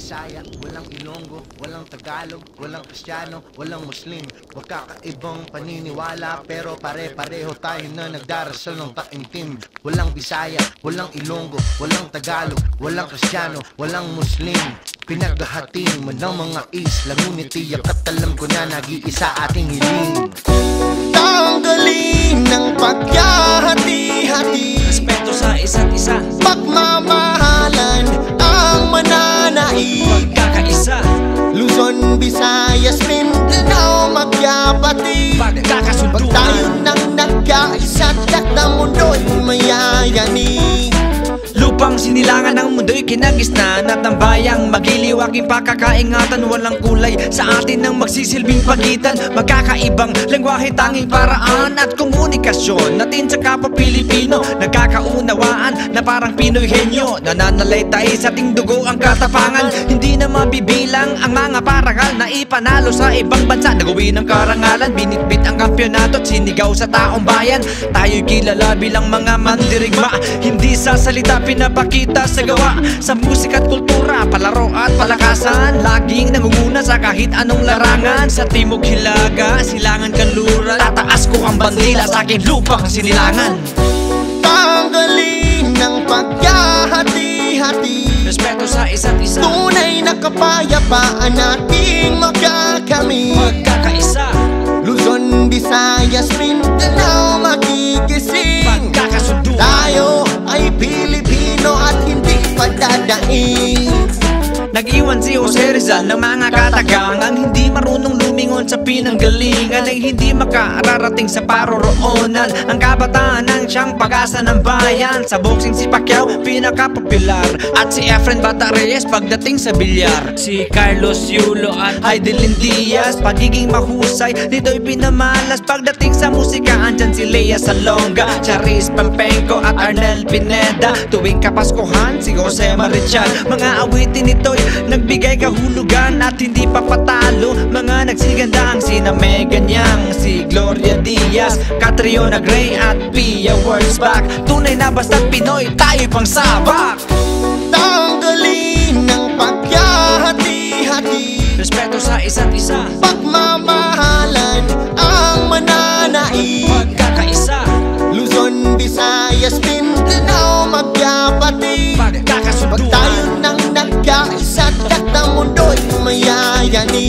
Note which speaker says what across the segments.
Speaker 1: Bisaya, walang Ilonggo, walang Tagalog, walang Kristiyano, walang Muslim. Magkakaibang paniniwala pero pare-pareho tayo na nagdarasal ng taimtim. Walang Bisaya, walang Ilonggo, walang Tagalog, walang Kristiyano, walang Muslim. Pinaghahati mo ng mga isla, ngunit tiyak at alam ko na nag-iisa ating hiling. Tanggalin ng paghahati-hati,
Speaker 2: respeto sa isa't isa,
Speaker 1: pagmamahalan ang mananaig.
Speaker 2: pagkakaisa,
Speaker 1: Luzon, Visayas, Mindanao, magyabati.
Speaker 2: pagkakasundo.
Speaker 1: Pag tayo nang nagkaisa, tiyak na mundo'y mayayani.
Speaker 2: Lupang sinilangan ng mundo'y kinagisnan at ang bayang magiliw aking pakakaingatan. Walang kulay sa atin ng magsisilbing pagitan. Magkakaibang lengguwahe, tanging paraan at komunikasyon natin sa kapwa Pilipino. Nagkakaunawaan na parang Pinoy henyo. Nananalaytay sa ating dugo ang katapangan. Hindi na mabibilang ang mga parangal na ipanalo sa ibang bansa. Nagawi ng karangalan, binitbit ang kampyonato at sinigaw sa taong bayan. Tayo'y kilala bilang mga mandirigma, hindi sa salita pinapakita sa gawa. Sa musika at kultura, palaro at palakasan, laging nangunguna sa kahit anong larangan. Sa timog hilaga, silangan kanluran, tataas ko ang bandila sa aking lupang sinilangan.
Speaker 1: Tanggalin ng paghahati-hati,
Speaker 2: Respeto sa isa't isa,
Speaker 1: tunay na kapayapaan nating magagamit.
Speaker 2: pagkakaisa,
Speaker 1: Luzon, Visayas, Mindanao, magigising.
Speaker 2: pagkakasundo.
Speaker 1: Tayo ay Pilipino at hindi padadaig.
Speaker 2: Nag-iwan si Jose Rizal ng mga katagangan, hindi marunong lumingon sa pinanggalingan, ay hindi makararating sa paroroonan. Ang kabataan ang siyang pag-asa ng bayan. Sa boxing si Pacquiao, pinaka-popular, at si Efren Bata Reyes pagdating sa bilyar. Si Carlos Yulo at Heidelin Diaz, pagiging mahusay dito'y pinamalas. Pagdating sa musika, andyan si Lea Salonga, Charis Pampenco at Arnel Pineda. Tuwing Kapaskuhan, si Jose Marichal. Mga awitin nito'y nagbigay kahulugan at hindi pa patalo. Mga nagsiganda ang sina Megan Yang, si Gloria Diaz, Catriona Gray at Pia Wurzbach. Tunay na basta't Pinoy, tayo pang sabak.
Speaker 1: Tanggalin ng paghahati-hati,
Speaker 2: Respeto sa isa't isa,
Speaker 1: pagmamahalan ang mananaig.
Speaker 2: pagkakaisa,
Speaker 1: Luzon, Visayas, Mindanao, magyabati. Pag
Speaker 2: pagkakasunduan.
Speaker 1: tayo nang nagkaisa, tiyak na mundo'y mayayani.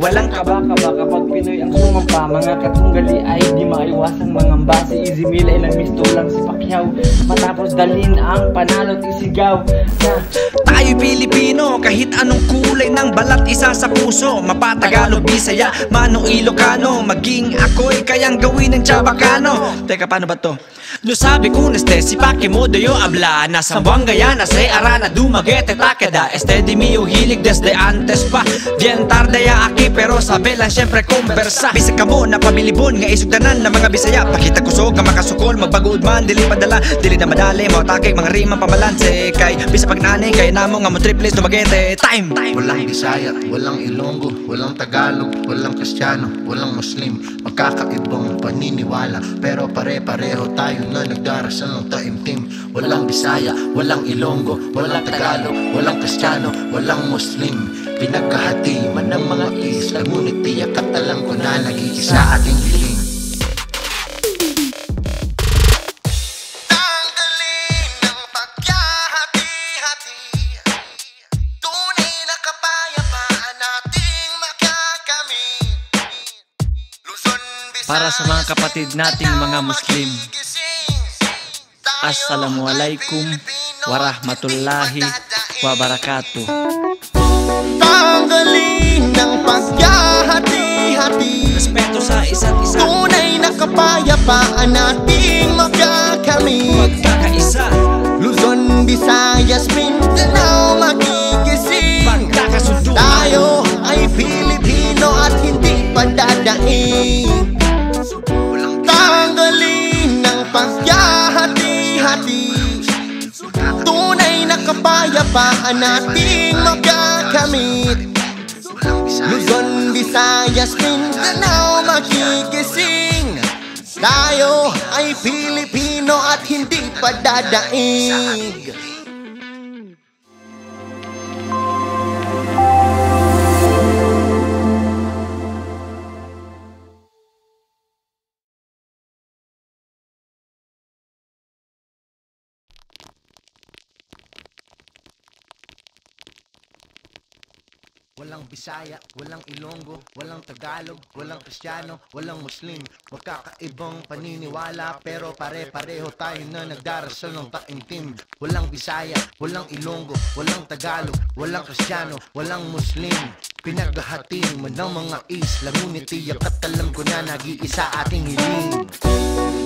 Speaker 3: Walang kaba-kaba kapag Pinoy ang sumampa. Mga katunggali ay di maiwasang mangamba. Si Easy Mill ay namisto lang si Pacquiao, matapos dalhin ang panalo't isigaw na
Speaker 2: Tayo Pilipino, kahit anong kulay ng balat, isa sa puso. Mapatagalog, Bisaya, Mano, Ilocano, maging ako'y kayang gawin ng Chabacano. Teka, paano ba to? No sabe con este, si pa que modo yo habla. Nasa Buangayana, se arana, Dumaguete, Takeda. Este di mio hilig desde antes pa. Bien tarde ya aquí, pero sabi lang syempre conversa. Bisag ka mo na pamilibon, nga isugdanan ng mga Bisaya. Pakita kusog, nga makasukol, magbagood man, dili padala. Dili na madali, mo takik, mga rimang pamalanse. Kay, bisa pagnaning, kay namo nga mo triples, Dumaguete. Time!
Speaker 1: Walang Bisaya, walang Ilonggo, walang Tagalog, walang Kristiyano, walang Muslim. Magkakaibang paniniwala pero pare-pareho tayo na nagdarasal ng taimtim. Walang Bisaya, walang Ilonggo, walang Tagalog, walang Kristiyano, walang Muslim. Pinaghahati man ng mga isla, ngunit tiyak at alam ko na nag-iisa ating hiling. Tanggalin ng paghahati-hati, tunay na kapayapaan nating magagamit. Luzon, Visayas,
Speaker 3: para sa mga kapatid nating mga Muslim. Assalamualaikum warahmatullahi wabarakatuh.
Speaker 1: Tanggalin ng paghahati-hati,
Speaker 2: Respeto sa isa't isa,
Speaker 1: tunay na kapayapaan nating magagamit.
Speaker 2: pagkakaisa,
Speaker 1: Luzon, Visayas, Mindanao, magigising.
Speaker 2: pagkakasunduan.
Speaker 1: Tayo ay Pilipino at hindi padadaig. Tanggalin ng paghahati-hati, tunay na kapayapaan nating magagamit. Luzon, Visayas, Mindanao, magigising. Tayo ay Pilipino at hindi padadaig. walang Bisaya, walang Ilonggo, walang Tagalog, walang Kristiyano, walang Muslim. Magkakaibang paniniwala pero pare-pareho tayo na nagdarasal ng taimtim. Walang Bisaya, walang Ilonggo, walang Tagalog, walang Kristiyano, walang Muslim. Pinaghahati mo ng mga isla, ngunit tiyak at alam ko na nag-iisa ating hiling.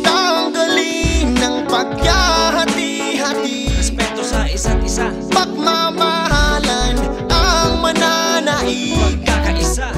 Speaker 1: Tanggalin ng paghahati-hati,
Speaker 2: Respeto sa isa't isa,
Speaker 1: pagmamahalan ang mananaig.
Speaker 2: pagkakaisa,